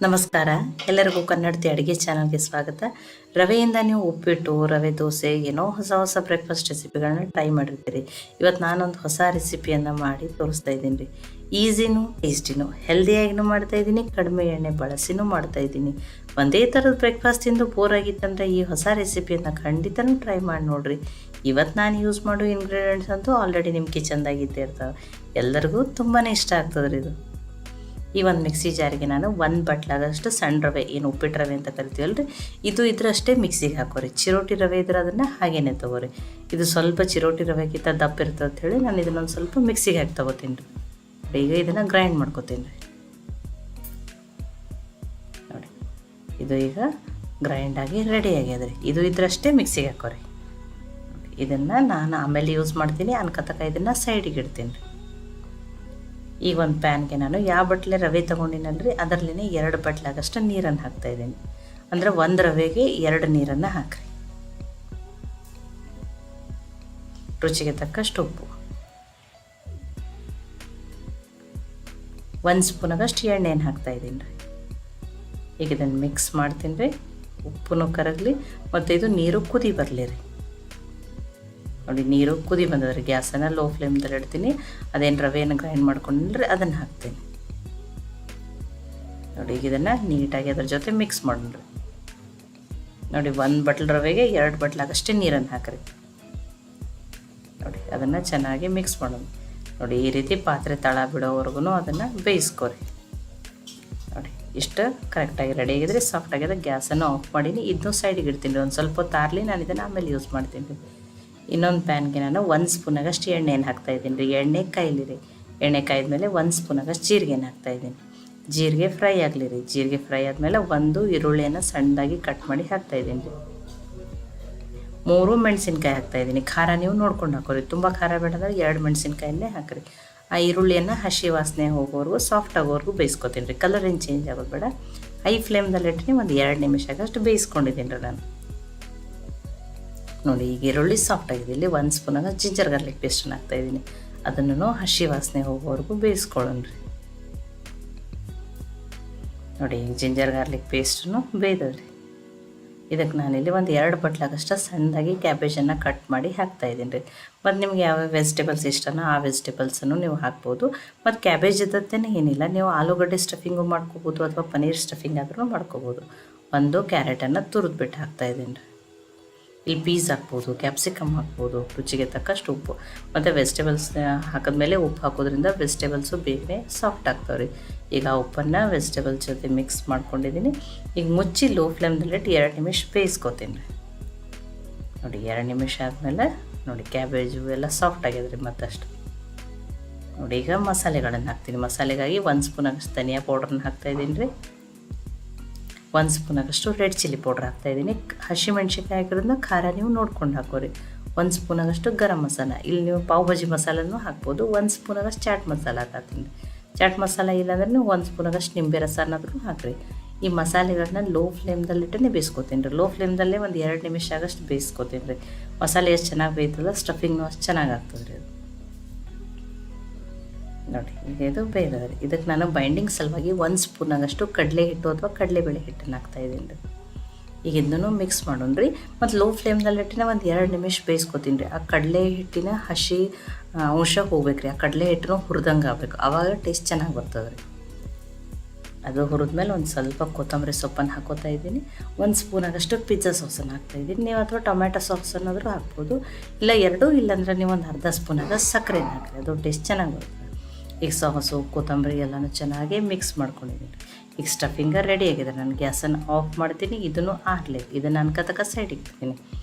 ನಮಸ್ಕಾರ, ಎಲ್ಲರಿಗೂ ಕನ್ನಡತಿ ಅಡುಗೆ ಚಾನಲ್ಗೆ ಸ್ವಾಗತ. ರವೆಯಿಂದ ನೀವು ಉಪ್ಪಿಟ್ಟು, ರವೆ ದೋಸೆ, ಏನೋ ಹೊಸ ಹೊಸ ಬ್ರೇಕ್ಫಾಸ್ಟ್ ರೆಸಿಪಿಗಳನ್ನ ಟ್ರೈ ಮಾಡಿರ್ತೀರಿ. ಇವತ್ತು ನಾನೊಂದು ಹೊಸ ರೆಸಿಪಿಯನ್ನು ಮಾಡಿ ತೋರಿಸ್ತಾ ಇದ್ದೀನಿ ರೀ. ಈಸಿನೂ ಟೇಸ್ಟಿನೂ, ಹೆಲ್ದಿಯಾಗಿನೂ ಮಾಡ್ತಾಯಿದ್ದೀನಿ, ಕಡಿಮೆ ಎಣ್ಣೆ ಬಳಸಿನೂ ಮಾಡ್ತಾಯಿದ್ದೀನಿ. ಒಂದೇ ಥರದ ಬ್ರೇಕ್ಫಾಸ್ಟ್ ತಿಂದು ಬೋರ್ ಆಗಿತ್ತಂದರೆ ಈ ಹೊಸ ರೆಸಿಪಿಯನ್ನು ಖಂಡಿತನೂ ಟ್ರೈ ಮಾಡಿ ನೋಡಿರಿ. ಇವತ್ತು ನಾನು ಯೂಸ್ ಮಾಡೋ ಇಂಗ್ರೀಡಿಯೆಂಟ್ಸ್ ಅಂತೂ ಆಲ್ರೆಡಿ ನಿಮ್ಮ ಕಿಚನ್ದಾಗಿದ್ದೇ ಇರ್ತಾವೆ. ಎಲ್ಲರಿಗೂ ತುಂಬಾ ಇಷ್ಟ ಆಗ್ತದೆ ರೀ ಇದು. ಈ ಒಂದು ಮಿಕ್ಸಿ ಜಾರಿಗೆ ನಾನು 1 ಬಟ್ಲಾಗಷ್ಟು ಸಣ್ಣ ರವೆ, ಏನು ಉಪ್ಪಿಟ್ಟು ರವೆ ಅಂತ ಕರಿತೀವಲ್ಲ ರೀ, ಇದು ಇದ್ರಷ್ಟೇ ಮಿಕ್ಸಿಗೆ ಹಾಕೋರಿ. ಚಿರೋಟಿ ರವೆ ಇದ್ರೆ ಅದನ್ನು ಹಾಗೇನೆ ತೊಗೋರಿ. ಇದು ಸ್ವಲ್ಪ ಚಿರೋಟಿ ರವೆಗಿಂತ ದಪ್ಪ ಇರ್ತದೆ ಅಂಥೇಳಿ ನಾನು ಇದನ್ನೊಂದು ಸ್ವಲ್ಪ ಮಿಕ್ಸಿಗೆ ಹಾಕಿ ತೊಗೋತೀನಿ ರೀ. ಈಗ ಇದನ್ನು ಗ್ರೈಂಡ್ ಮಾಡ್ಕೊತೀನಿ ರೀ. ನೋಡಿ, ಇದು ಈಗ ಗ್ರೈಂಡಾಗಿ ರೆಡಿ ಆಗ್ಯದ ರೀ. ಇದು ಇದ್ರಷ್ಟೇ ಮಿಕ್ಸಿಗೆ ಹಾಕೋರಿ. ಇದನ್ನು ನಾನು ಆಮೇಲೆ ಯೂಸ್ ಮಾಡ್ತೀನಿ ಅನ್ಕತಕ ಇದನ್ನು ಸೈಡಿಗೆ ಇಡ್ತೀನಿ ರೀ. ಈಗ ಒಂದು ಪ್ಯಾನ್ಗೆ ನಾನು ಯಾವ ಬಟ್ಲೆ ರವೆ ತೊಗೊಂಡಿನಲ್ರಿ ಅದರಲ್ಲೇ 2 ಬಟ್ಲಾಗಷ್ಟು ನೀರನ್ನು ಹಾಕ್ತಾಯಿದ್ದೀನಿ. ಅಂದರೆ 1 ರವೆಗೆ 2 ನೀರನ್ನು ಹಾಕಿರಿ. ರುಚಿಗೆ ತಕ್ಕಷ್ಟು ಉಪ್ಪು, 1 ಸ್ಪೂನಾಗಷ್ಟು ಎಣ್ಣೆಯನ್ನು ಹಾಕ್ತಾಯಿದ್ದೀನಿ ರೀ. ಈಗ ಇದನ್ನು ಮಿಕ್ಸ್ ಮಾಡ್ತೀನಿ ರೀ. ಉಪ್ಪು ಕರಗಲಿ ಮತ್ತು ಇದು ನೀರು ಕುದಿ ಬರಲಿ ರೀ. ನೋಡಿ, ನೀರು ಕುದಿ ಬಂದದ್ರಿ. ಗ್ಯಾಸನ್ನು ಲೋ ಫ್ಲೇಮ್ದಲ್ಲಿ ಇಡ್ತೀನಿ. ಅದೇನು ರವೆಯನ್ನು ಗ್ರೈಂಡ್ ಮಾಡ್ಕೊಂಡ್ರೆ ಅದನ್ನು ಹಾಕ್ತೀನಿ. ನೋಡಿ, ಈಗ ಇದನ್ನು ನೀಟಾಗಿ ಅದ್ರ ಜೊತೆ ಮಿಕ್ಸ್ ಮಾಡೋಣ್ರಿ. ನೋಡಿ, 1 ಬಟ್ಲ್ ರವೆಗೆ 2 ಬಟ್ಲಾಗಷ್ಟೇ ನೀರನ್ನು ಹಾಕಿರಿ. ನೋಡಿ, ಅದನ್ನು ಚೆನ್ನಾಗಿ ಮಿಕ್ಸ್ ಮಾಡೋದು. ನೋಡಿ, ಈ ರೀತಿ ಪಾತ್ರೆ ತಳ ಬಿಡೋವರೆಗೂ ಅದನ್ನು ಬೇಯಿಸ್ಕೊರಿ. ನೋಡಿ, ಇಷ್ಟು ಕರೆಕ್ಟಾಗಿ ರೆಡಿ ಆಗಿದ್ರೆ ಸಾಫ್ಟ್ ಆಗಿದೆ. ಗ್ಯಾಸನ್ನು ಆಫ್ ಮಾಡೀನಿ. ಇದನ್ನು ಸೈಡಿಗೆ ಇಡ್ತೀನಿ. ಒಂದು ಸ್ವಲ್ಪ ಹೊತ್ತು ಆರಲಿ, ನಾನು ಇದನ್ನು ಆಮೇಲೆ ಯೂಸ್ ಮಾಡ್ತೀನಿ ರೀ. ಇನ್ನೊಂದು ಪ್ಯಾನ್ಗೆ ನಾನು 1 ಸ್ಪೂನಾಗಷ್ಟು ಎಣ್ಣೆಯನ್ನು ಹಾಕ್ತಾಯಿದ್ದೀನಿ ರೀ. ಎಣ್ಣೆ ಕಾಯಲಿ ರೀ. ಎಣ್ಣೆ ಕಾಯ್ದ್ಮೇಲೆ 1 ಸ್ಪೂನಾಗಷ್ಟು ಜೀರಿಗೆನ ಹಾಕ್ತಾಯಿದ್ದೀನಿ. ಜೀರಿಗೆ ಫ್ರೈ ಆಗಲಿ ರೀ. ಜೀರಿಗೆ ಫ್ರೈ ಆದಮೇಲೆ 1 ಈರುಳ್ಳಿಯನ್ನು ಸಣ್ಣದಾಗಿ ಕಟ್ ಮಾಡಿ ಹಾಕ್ತಾಯಿದ್ದೀನಿ ರೀ. 3 ಮೆಣಸಿನ್ಕಾಯಿ ಹಾಕ್ತಾಯಿದ್ದೀನಿ. ಖಾರ ನೀವು ನೋಡ್ಕೊಂಡು ಹಾಕೋರಿ. ತುಂಬ ಖಾರ ಬೇಡಂದ್ರೆ 2 ಮೆಣಸಿನ್ಕಾಯನ್ನೇ ಹಾಕಿರಿ. ಆ ಈರುಳ್ಳಿಯನ್ನು ಹಸಿ ವಾಸನೆ ಹೋಗೋವರೆಗೂ ಸಾಫ್ಟ್ ಆಗೋವರೆಗೂ ಬೇಯಿಸ್ಕೊತೀನಿ ರೀ. ಕಲರ್ ಏನು ಚೇಂಜ್ ಆಗೋದು ಬೇಡ. ಹೈ ಫ್ಲೇಮ್ದಲ್ಲಿ ಇಟ್ಟು ಒಂದು 2 ನಿಮಿಷ ಆಗಷ್ಟು ಬೇಯಿಸ್ಕೊಂಡಿದ್ದೀನಿ ರೀ ನಾನು. ನೋಡಿ, ಈಗ ಈರುಳ್ಳಿ ಸಾಫ್ಟ್ ಆಗಿದೆ. ಇಲ್ಲಿ 1 ಸ್ಪೂನಾಗ ಜಿಂಜರ್ ಗಾರ್ಲಿಕ್ ಪೇಸ್ಟನ್ನು ಹಾಕ್ತಾಯಿದ್ದೀನಿ. ಅದನ್ನು ಹಸಿ ವಾಸನೆ ಹೋಗೋವರೆಗೂ ಬೇಯಿಸ್ಕೊಳ್ಳೋಣ ರೀ. ನೋಡಿ, ಈಗ ಜಿಂಜರ್ ಗಾರ್ಲಿಕ್ ಪೇಸ್ಟನ್ನು ಬೇಯ್ದವ್ರಿ. ಇದಕ್ಕೆ ನಾನಿಲ್ಲಿ ಒಂದು 2 ಬಟ್ಲಾಗಷ್ಟು ಸಣ್ಣದಾಗಿ ಕ್ಯಾಬೇಜನ್ನು ಕಟ್ ಮಾಡಿ ಹಾಕ್ತಾಯಿದ್ದೀನಿ ರೀ. ಮತ್ತು ನಿಮ್ಗೆ ಯಾವ ವೆಜಿಟೇಬಲ್ಸ್ ಇಷ್ಟನೋ ಆ ವೆಜಿಟೇಬಲ್ಸನ್ನು ನೀವು ಹಾಕ್ಬೋದು. ಮತ್ತು ಕ್ಯಾಬೇಜ್ ಇದ್ದತ್ತೇನೆ ಏನಿಲ್ಲ, ನೀವು ಆಲೂಗಡ್ಡೆ ಸ್ಟಫಿಂಗು ಮಾಡ್ಕೋಬೋದು ಅಥವಾ ಪನ್ನೀರ್ ಸ್ಟಫಿಂಗ್ ಆದ್ರೂ ಮಾಡ್ಕೋಬೋದು. 1 ಕ್ಯಾರೆಟನ್ನು ತುರಿದ್ಬಿಟ್ಟು ಹಾಕ್ತಾಯಿದ್ದೀನಿ ರೀ. ಇಲ್ಲಿ ಪೀಸ್ ಹಾಕ್ಬೋದು, ಕ್ಯಾಪ್ಸಿಕಮ್ ಹಾಕ್ಬೋದು, ರುಚಿಗೆ ತಕ್ಕಷ್ಟು ಉಪ್ಪು. ಮತ್ತು ವೆಜಿಟೇಬಲ್ಸ್ ಹಾಕಿದ್ಮೇಲೆ ಉಪ್ಪು ಹಾಕೋದ್ರಿಂದ ವೆಜಿಟೇಬಲ್ಸು ಬೇಗನೆ ಸಾಫ್ಟ್ ಆಗ್ತಾವೆ ರೀ. ಈಗ ಆ ಉಪ್ಪನ್ನು ವೆಜಿಟೇಬಲ್ಸ್ ಜೊತೆ ಮಿಕ್ಸ್ ಮಾಡ್ಕೊಂಡಿದ್ದೀನಿ. ಈಗ ಮುಚ್ಚಿ ಲೋ ಫ್ಲೇಮ್ದಲ್ಲಿಟ್ಟು 2 ನಿಮಿಷ ಬೇಯಿಸ್ಕೊತೀನಿ ರೀ. ನೋಡಿ, 2 ನಿಮಿಷ ಆದಮೇಲೆ ನೋಡಿ ಕ್ಯಾಬೇಜು ಎಲ್ಲ ಸಾಫ್ಟ್ ಆಗ್ಯದ್ರಿ ಮತ್ತಷ್ಟು. ನೋಡಿ, ಈಗ ಮಸಾಲೆಗಳನ್ನು ಹಾಕ್ತೀನಿ. ಮಸಾಲೆಗಾಗಿ 1 ಸ್ಪೂನಾಗಷ್ಟು ಧನಿಯಾ ಪೌಡ್ರನ್ನ ಹಾಕ್ತಾಯಿದ್ದೀನಿ ರೀ. 1 ಸ್ಪೂನಾಗಷ್ಟು ರೆಡ್ ಚಿಲ್ಲಿ ಪೌಡ್ರ್ ಹಾಕ್ತಾಯಿದ್ದೀನಿ. ಹಸಿಮೆಣ್ಸಿನ್ಕಾಯಿ ಹಾಕಿರೋದನ್ನ ಖಾರ ನೀವು ನೋಡ್ಕೊಂಡು ಹಾಕೋರಿ. 1 ಸ್ಪೂನಾಗಷ್ಟು ಗರಂ ಮಸಾಲ. ಇಲ್ಲಿ ನೀವು ಪಾವ್ ಭಾಜಿ ಮಸಾಲನೂ ಹಾಕ್ಬೋದು. 1 ಸ್ಪೂನಾಗಷ್ಟು ಚಾಟ್ ಮಸಾಲ ಹಾಕ್ತೀನಿ. ಚಾಟ್ ಮಸಾಲ ಇಲ್ಲಾಂದ್ರೆ ನೀವು 1 ಸ್ಪೂನಾಗಷ್ಟು ನಿಂಬೆ ರಸನಾದ್ರೂ ಹಾಕಿರಿ. ಈ ಮಸಾಲೆಗಳನ್ನ ಲೋ ಫ್ಲೇಮ್ದಲ್ಲಿಟ್ಟೇ ಬೇಯಿಸ್ಕೊತೀನಿ ರೀ. ಲೋ ಫ್ಲೇಮ್ದಲ್ಲೇ ಒಂದು 2 ನಿಮಿಷ ಆಗಷ್ಟು ಬೇಯಿಸ್ಕೊತೀನಿ ರೀ. ಮಸಾಲೆ ಎಷ್ಟು ಚೆನ್ನಾಗಿ ಬೇಯ್ತದ ಸ್ಟಫಿಂಗ್ನೂ ಅಷ್ಟು ಚೆನ್ನಾಗಿ ಆಗ್ತದೆ ರೀ. ನೋಡಿ, ಈಗ ಇದು ಬೇಯ್ದವ ರೀ. ಇದಕ್ಕೆ ನಾನು ಬೈಂಡಿಂಗ್ ಸಲುವಾಗಿ 1 ಸ್ಪೂನಾಗಷ್ಟು ಕಡಲೆ ಹಿಟ್ಟು ಅಥವಾ ಕಡಲೆಬೇಳೆ ಹಿಟ್ಟನ್ನು ಹಾಕ್ತಾಯಿದ್ದೀನಿ ರೀ. ಈಗ ಇದನ್ನು ಮಿಕ್ಸ್ ಮಾಡೋಣ ರೀ. ಮತ್ತು ಲೋ ಫ್ಲೇಮ್ದಲ್ಲಿಟ್ಟಿನ ಒಂದು 2 ನಿಮಿಷ ಬೇಯಿಸ್ಕೊತೀನಿ ರೀ. ಆ ಕಡಲೆ ಹಿಟ್ಟಿನ ಹಸಿ ಅಂಶ ಹೋಗ್ಬೇಕು ರೀ. ಆ ಕಡಲೆ ಹಿಟ್ಟನ್ನು ಹುರಿದಂಗೆ ಆಗಬೇಕು. ಆವಾಗ ಟೇಸ್ಟ್ ಚೆನ್ನಾಗಿ ಬರ್ತದೆ ರೀ. ಅದು ಹುರಿದ್ಮೇಲೆ ಒಂದು ಸ್ವಲ್ಪ ಕೊತ್ತಂಬರಿ ಸೊಪ್ಪನ್ನು ಹಾಕೋತಾ ಇದ್ದೀನಿ. 1 ಸ್ಪೂನಾಗಷ್ಟು ಪಿಜ್ಜಾ ಸಾಸನ್ನು ಹಾಕ್ತಾಯಿದ್ದೀನಿ. ನೀವು ಅಥವಾ ಟೊಮ್ಯಾಟೊ ಸಾಸನ್ನಾದರೂ ಹಾಕ್ಬೋದು. ಇಲ್ಲ 2, ಇಲ್ಲಾಂದ್ರೆ ನೀವು ಒಂದು ಅರ್ಧ ಸ್ಪೂನಾಗ ಸಕ್ಕರೆನ ಹಾಕಿರಿ. ಅದು ಟೇಸ್ಟ್ ಚೆನ್ನಾಗಿ ಬರುತ್ತೆ. ಈಗ ಸಾಸು ಕೊತ್ತಂಬರಿ ಎಲ್ಲನೂ ಚೆನ್ನಾಗಿ ಮಿಕ್ಸ್ ಮಾಡ್ಕೊಂಡಿದ್ದೀನಿ. ಈಗ ಸ್ಟಫಿಂಗ ರೆಡಿ ಆಗಿದೆ. ನಾನು ಗ್ಯಾಸನ್ನು ಆಫ್ ಮಾಡ್ತೀನಿ. ಇದನ್ನು ಆರಲಿ. ಇದನ್ನು ಅನ್ಕತಕ ಸೈಡಿಗೆ ಇಡ್ತೀನಿ.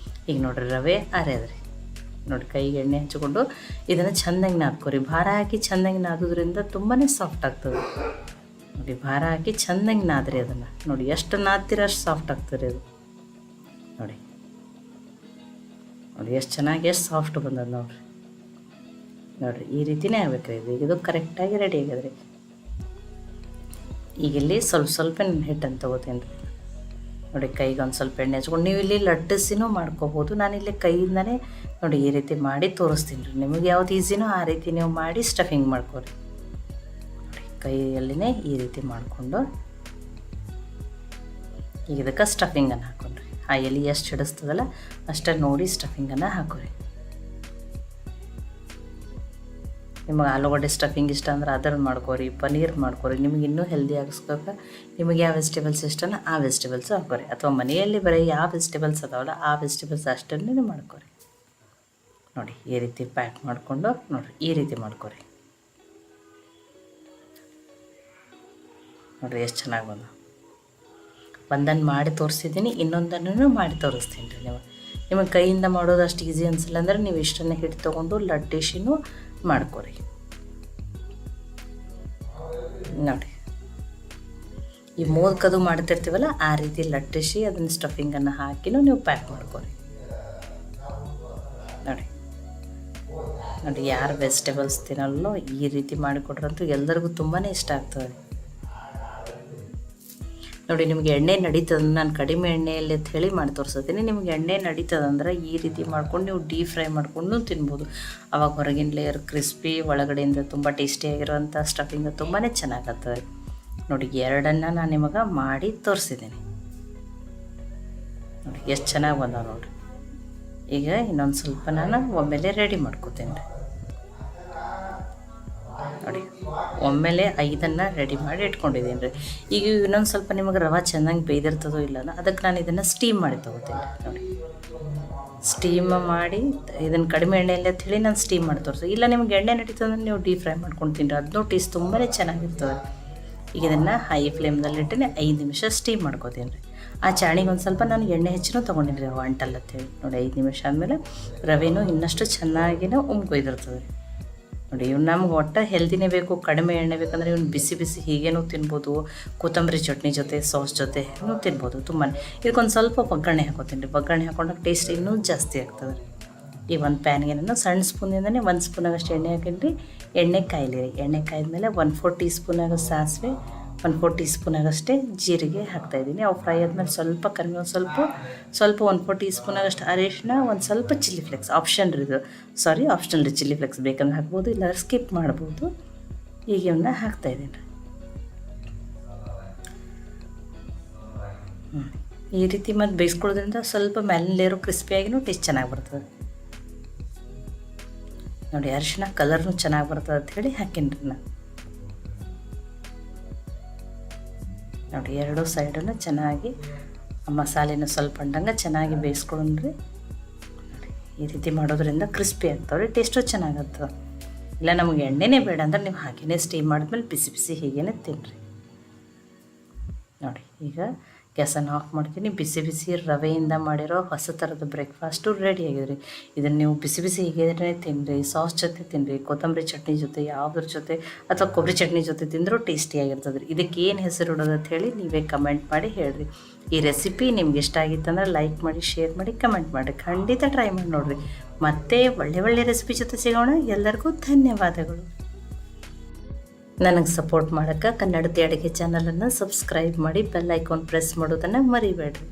ಈಗ ನೋಡಿರಿ, ರವೆ ಅರೆದ್ರಿ. ನೋಡಿ, ಕೈಗೆ ಎಣ್ಣೆ ಹಚ್ಚಿಕೊಂಡು ಇದನ್ನು ಚೆಂದಾಗಿ ನಾದ್ಕೊರಿ. ಭಾರ ಹಾಕಿ ಚೆಂದಾಗಿ ನಾದೋದ್ರಿಂದ ತುಂಬಾ ಸಾಫ್ಟ್ ಆಗ್ತದೆ. ನೋಡಿ, ಭಾರ ಹಾಕಿ ಚೆಂದಾಗಿ ನಾದ್ರಿ ಅದನ್ನು. ನೋಡಿ, ಎಷ್ಟು ನಾದ್ತೀರ ಅಷ್ಟು ಸಾಫ್ಟ್ ಆಗ್ತದೆ ಅದು. ನೋಡಿ ನೋಡಿ ಎಷ್ಟು ಚೆನ್ನಾಗಿ ಎಷ್ಟು ಸಾಫ್ಟ್ ಬಂದದ ನೋಡಿರಿ. ನೋಡಿರಿ, ಈ ರೀತಿಯೇ ಆಗ್ಬೇಕು ರೀ. ಇದು ಕರೆಕ್ಟಾಗಿ ರೆಡಿ ಆಗ್ಯದ್ರಿ. ಈಗ ಇಲ್ಲಿ ಸ್ವಲ್ಪ ನಾನು ಹಿಟ್ಟನ್ನು ತೊಗೋತೀನಿ ರೀ. ನೋಡಿ, ಕೈಗೆ ಒಂದು ಸ್ವಲ್ಪ ಎಣ್ಣೆ ಹಚ್ಕೊಂಡು ನೀವು ಇಲ್ಲಿ ಲಟ್ಟಿಸಿನೂ ಮಾಡ್ಕೋಬೋದು. ನಾನಿಲ್ಲಿ ಕೈಯಿಂದನೇ ನೋಡಿ ಈ ರೀತಿ ಮಾಡಿ ತೋರಿಸ್ತೀನಿ ರೀ. ನಿಮಗೆ ಯಾವ್ದು ಈಸಿನೋ ಆ ರೀತಿ ನೀವು ಮಾಡಿ ಸ್ಟಫಿಂಗ್ ಮಾಡ್ಕೊರಿ. ನೋಡಿ, ಕೈಯಲ್ಲಿನೇ ಈ ರೀತಿ ಮಾಡಿಕೊಂಡು ಈಗ ಇದಕ್ಕೆ ಸ್ಟಫಿಂಗನ್ನು ಹಾಕೊಂಡ್ರಿ. ಆ ಎಲೆ ಎಷ್ಟು ಹಿಡಿಸ್ತದಲ್ಲ ಅಷ್ಟೇ ನೋಡಿ ಸ್ಟಫಿಂಗನ್ನು ಹಾಕೋರಿ. ನಿಮಗೆ ಆಲೂಗಡ್ಡೆ ಸ್ಟಫಿಂಗ್ ಇಷ್ಟ ಅಂದ್ರೆ ಅದನ್ನು ಮಾಡ್ಕೊರಿ, ಪನ್ನೀರ್ ಮಾಡ್ಕೊರಿ. ನಿಮಗೆ ಇನ್ನೂ ಹೆಲ್ದಿ ಆಗಿಸ್ಬೇಕು, ನಿಮಗೆ ಯಾವ ವೆಜಿಟೇಬಲ್ಸ್ ಇಷ್ಟನೋ ಆ ವೆಜಿಟೇಬಲ್ಸ್ ಹಾಕೋರಿ, ಅಥವಾ ಮನೆಯಲ್ಲಿ ಬರೀ ಯಾವ ವೆಜಿಟೇಬಲ್ಸ್ ಅದಾವಲ್ಲ ಆ ವೆಜಿಟೇಬಲ್ಸ್ ಅಷ್ಟನ್ನೇ ಮಾಡ್ಕೊರಿ. ನೋಡಿ ಈ ರೀತಿ ಪ್ಯಾಕ್ ಮಾಡಿಕೊಂಡು ನೋಡಿರಿ ಈ ರೀತಿ ಮಾಡ್ಕೊರಿ. ನೋಡಿರಿ ಎಷ್ಟು ಚೆನ್ನಾಗಿ ಬಂದ. ಒಂದನ್ನು ಮಾಡಿ ತೋರಿಸಿದ್ದೀನಿ, ಇನ್ನೊಂದನ್ನು ಮಾಡಿ ತೋರಿಸ್ತೀನಿ ರೀ. ನಿಮಗೆ ಕೈಯಿಂದ ಮಾಡೋದು ಅಷ್ಟು ಈಸಿ ಅನಿಸಿಲ್ಲ ಅಂದ್ರೆ ನೀವು ಇಷ್ಟನ್ನೇ ಹಿಟ್ಟು ತೊಗೊಂಡು ಲಟ್ಟಿಸಿನೂ ಮಾಡ್ಕೊರಿ. ನೋಡಿ ಈ ಮೋದಕದು ಮಾಡ್ತಿರ್ತೀವಲ್ಲ ಆ ರೀತಿ ಲಟ್ಟಿಸಿ ಅದನ್ನು ಸ್ಟಫಿಂಗನ್ನು ಹಾಕಿನೂ ನೀವು ಪ್ಯಾಕ್ ಮಾಡ್ಕೊರಿ. ನೋಡಿ ನೋಡಿ ಯಾರು ವೆಜಿಟೇಬಲ್ಸ್ ತಿನ್ನಲ್ಲೋ ಈ ರೀತಿ ಮಾಡಿಕೊಟ್ರಂತೂ ಎಲ್ಲರಿಗೂ ತುಂಬಾ ಇಷ್ಟ ಆಗ್ತದೆ. ನೋಡಿ ನಿಮಗೆ ಎಣ್ಣೆ ನಡೀತದೆ, ನಾನು ಕಡಿಮೆ ಎಣ್ಣೆಯಲ್ಲಿ ಅಂತ ಹೇಳಿ ಮಾಡಿ ತೋರಿಸ್ತೀನಿ. ನಿಮಗೆ ಎಣ್ಣೆ ನಡೀತದಂದ್ರೆ ಈ ರೀತಿ ಮಾಡ್ಕೊಂಡು ನೀವು ಡೀಪ್ ಫ್ರೈ ಮಾಡ್ಕೊಂಡು ತಿನ್ಬೋದು. ಆವಾಗ ಹೊರಗಿನ ಲೇಯರ್ ಕ್ರಿಸ್ಪಿ, ಒಳಗಡೆಯಿಂದ ತುಂಬ ಟೇಸ್ಟಿಯಾಗಿರುವಂಥ ಸ್ಟಫಿಂಗ್ ತುಂಬಾ ಚೆನ್ನಾಗತ್ತವೆ. ನೋಡಿ ಎರಡನ್ನು ನಾನು ನಿಮಗೆ ಮಾಡಿ ತೋರಿಸಿದ್ದೀನಿ. ನೋಡಿ ಎಷ್ಟು ಚೆನ್ನಾಗಿ ಬಂದಾವ ನೋಡಿರಿ. ಈಗ ಇನ್ನೊಂದು ಸ್ವಲ್ಪ ನಾನು ಒಮ್ಮೆಲೆ ರೆಡಿ ಮಾಡ್ಕೋತೀನಿ ರೀ. ನೋಡಿ ಒಮ್ಮೆಲೆ 5 ರೆಡಿ ಮಾಡಿ ಇಟ್ಕೊಂಡಿದ್ದೀನಿ ರೀ. ಈಗ ಇನ್ನೊಂದು ಸ್ವಲ್ಪ ನಿಮಗೆ ರವೆ ಚೆನ್ನಾಗಿ ಬೇಯ್ದಿರ್ತದೋ ಇಲ್ಲ ಅದಕ್ಕೆ ನಾನು ಇದನ್ನು ಸ್ಟೀಮ್ ಮಾಡಿ ತೊಗೋತೀನಿ. ನೋಡಿ ಸ್ಟೀಮ್ ಮಾಡಿ ಇದನ್ನು ಕಡಿಮೆ ಎಣ್ಣೆಯಲ್ಲಿ ಅಂತ ಹೇಳಿ ನಾನು ಸ್ಟೀಮ್ ಮಾಡಿ ತೋರಿಸಿ. ಇಲ್ಲ ನಿಮ್ಗೆ ಎಣ್ಣೆ ನಡೀತದಂದ್ರೆ ನೀವು ಡೀಪ್ ಫ್ರೈ ಮಾಡ್ಕೊಂಡು ತಿನ್ನಿರಿ, ಅದನ್ನೂ ಟೇಸ್ಟ್ ತುಂಬಾ ಚೆನ್ನಾಗಿರ್ತದೆ. ಈಗ ಇದನ್ನು ಹೈ ಫ್ಲೇಮ್ದಲ್ಲಿಟ್ಟು 5 ನಿಮಿಷ ಸ್ಟೀಮ್ ಮಾಡ್ಕೋತೀನಿ ರೀ. ಆ ಚಾಣಿಗೆ ಒಂದು ಸ್ವಲ್ಪ ನಾನು ಎಣ್ಣೆ ಹೆಚ್ಚಿನೂ ತೊಗೊಂಡಿನಿ ರೀ ಅಂಟಲ್ಲ ಅಂತೇಳಿ. ನೋಡಿ 5 ನಿಮಿಷ ಆದಮೇಲೆ ರವೆನೂ ಇನ್ನಷ್ಟು ಚೆನ್ನಾಗಿನೂ ಉಮ್ಕೊಯ್ದಿರ್ತದೆ. ನೋಡಿ ಇವ್ನು ನಮ್ಗೆ ಒಟ್ಟು ಹೆಲ್ದಿನೇ ಬೇಕು, ಕಡಿಮೆ ಎಣ್ಣೆ ಬೇಕಂದ್ರೆ ಇವ್ನು ಬಿಸಿ ಬಿಸಿ ಹೀಗೇನೂ ತಿನ್ಬೋದು, ಕೊತ್ತಂಬರಿ ಚಟ್ನಿ ಜೊತೆ ಸಾಸ್ ಜೊತೆನೂ ತಿನ್ಬೋದು ತುಂಬಾ. ಇದಕ್ಕೊಂದು ಸ್ವಲ್ಪ ಒಗ್ಗರಣೆ ಹಾಕೋತೀನಿ ರೀ. ಒಗ್ಗರಣೆ ಹಾಕೊಂಡಾಗ ಟೇಸ್ಟ್ ಇನ್ನೂ ಜಾಸ್ತಿ ಆಗ್ತದೆ ರೀ. ಈ ಒಂದು ಪ್ಯಾನ್ಗೆ ನಾನು ಸಣ್ಣ ಸ್ಪೂನಿಂದನೇ 1 ಸ್ಪೂನಾಗಷ್ಟು ಎಣ್ಣೆ ಹಾಕೀನಿ ರೀ. ಎಣ್ಣೆ ಕಾಯಿಲಿ ರೀ. ಎಣ್ಣೆ ಕಾಯ್ದ್ಮೇಲೆ 1/4 ಟೀ ಸ್ಪೂನಾಗ ಸಾಸಿವೆ, 1/4 ಟೀ ಸ್ಪೂನಾಗಷ್ಟೇ ಜೀರಿಗೆ ಹಾಕ್ತಾಯಿದ್ದೀನಿ. ಅವು ಫ್ರೈ ಆದಮೇಲೆ ಸ್ವಲ್ಪ ಕರಿಬೇವು, ಸ್ವಲ್ಪ 1/4 ಟೀ ಸ್ಪೂನಾಗಷ್ಟು ಅರಿಶಿನ, ಒಂದು ಸ್ವಲ್ಪ ಚಿಲ್ಲಿ ಫ್ಲೇಕ್ಸ್ ಆಪ್ಷನ್ ರೀ ಇದು, ಸಾರಿ ಆಪ್ಷನಲ್ ರೀ. ಚಿಲ್ಲಿ ಫ್ಲೇಕ್ಸ್ ಬೇಕಂದ್ರೆ ಹಾಕ್ಬೋದು, ಇಲ್ಲಾಂದ್ರೆ ಸ್ಕಿಪ್ ಮಾಡ್ಬೋದು. ಈಗ ಇವನ್ನ ಹಾಕ್ತಾಯಿದ್ದೀನಿ ರೀ. ಈ ರೀತಿ ಮತ್ತು ಬೇಯಿಸ್ಕೊಳ್ಳೋದ್ರಿಂದ ಸ್ವಲ್ಪ ಮೇಲಿನ ಲೇಯರು ಕ್ರಿಸ್ಪಿಯಾಗಿನೂ ಟೇಸ್ಟ್ ಚೆನ್ನಾಗಿ ಬರ್ತದೆ. ನೋಡಿ ಅರಿಶಿನ ಕಲರ್ನು ಚೆನ್ನಾಗಿ ಬರ್ತದೆ ಅಂಥೇಳಿ ಹಾಕೀನಿ ರೀ ನಾನು. ನೋಡಿ ಎರಡೂ ಸೈಡನ್ನು ಚೆನ್ನಾಗಿ ಮಸಾಲೆನೂ ಸ್ವಲ್ಪ ಅಂಡಂಗೆ ಚೆನ್ನಾಗಿ ಬೇಯಿಸ್ಕೊಂಡ್ರಿ. ನೋಡಿ ಈ ರೀತಿ ಮಾಡೋದ್ರಿಂದ ಕ್ರಿಸ್ಪಿ ಆಗ್ತಾವೆ ರೀ, ಟೇಸ್ಟು ಚೆನ್ನಾಗತ್ತವೆ. ಇಲ್ಲ ನಮಗೆ ಎಣ್ಣೆನೇ ಬೇಡ ಅಂದ್ರೆ ನೀವು ಹಾಗೇ ಸ್ಟೀಮ್ ಮಾಡಿದ್ಮೇಲೆ ಬಿಸಿ ಬಿಸಿ ಹೀಗೇ ತಿನ್ನಿರಿ. ನೋಡಿ ಈಗ ಗ್ಯಾಸನ್ನು ಆಫ್ ಮಾಡ್ತೀನಿ. ಬಿಸಿ ಬಿಸಿ ರವೆಯಿಂದ ಮಾಡಿರೋ ಹೊಸ ಥರದ ಬ್ರೇಕ್ಫಾಸ್ಟು ರೆಡಿ ಆಗಿದೆ. ಇದನ್ನು ನೀವು ಬಿಸಿ ಬಿಸಿ ಹೀಗೆ ತಿನ್ನಿರಿ, ಸಾಸ್ ಜೊತೆ ತಿನ್ನಿರಿ, ಕೊತ್ತಂಬರಿ ಚಟ್ನಿ ಜೊತೆ, ಯಾವುದ್ರ ಜೊತೆ ಅಥವಾ ಕೊಬ್ಬರಿ ಚಟ್ನಿ ಜೊತೆ ತಿಂದರೂ ಟೇಸ್ಟಿಯಾಗಿರ್ತದೆ ರೀ. ಇದಕ್ಕೆ ಏನು ಹೆಸರು ಇಡೋದು ಅಂತ ಹೇಳಿ ನೀವೇ ಕಮೆಂಟ್ ಮಾಡಿ ಹೇಳಿರಿ. ಈ ರೆಸಿಪಿ ನಿಮ್ಗೆ ಇಷ್ಟ ಆಗಿತ್ತಂದ್ರೆ ಲೈಕ್ ಮಾಡಿ, ಶೇರ್ ಮಾಡಿ, ಕಮೆಂಟ್ ಮಾಡಿ. ಖಂಡಿತ ಟ್ರೈ ಮಾಡಿ ನೋಡಿರಿ. ಮತ್ತೆ ಒಳ್ಳೆ ರೆಸಿಪಿ ಜೊತೆ ಸಿಗೋಣ. ಎಲ್ಲರಿಗೂ ಧನ್ಯವಾದಗಳು. ನನಗೆ ಸಪೋರ್ಟ್ ಮಾಡೋಕ್ಕೆ ಕನ್ನಡತಿ ಅಡುಗೆ ಚಾನಲನ್ನು ಸಬ್ಸ್ಕ್ರೈಬ್ ಮಾಡಿ, ಬೆಲ್ ಐಕಾನ್ ಪ್ರೆಸ್ ಮಾಡೋದನ್ನು ಮರಿಬೇಡ್ರಿ.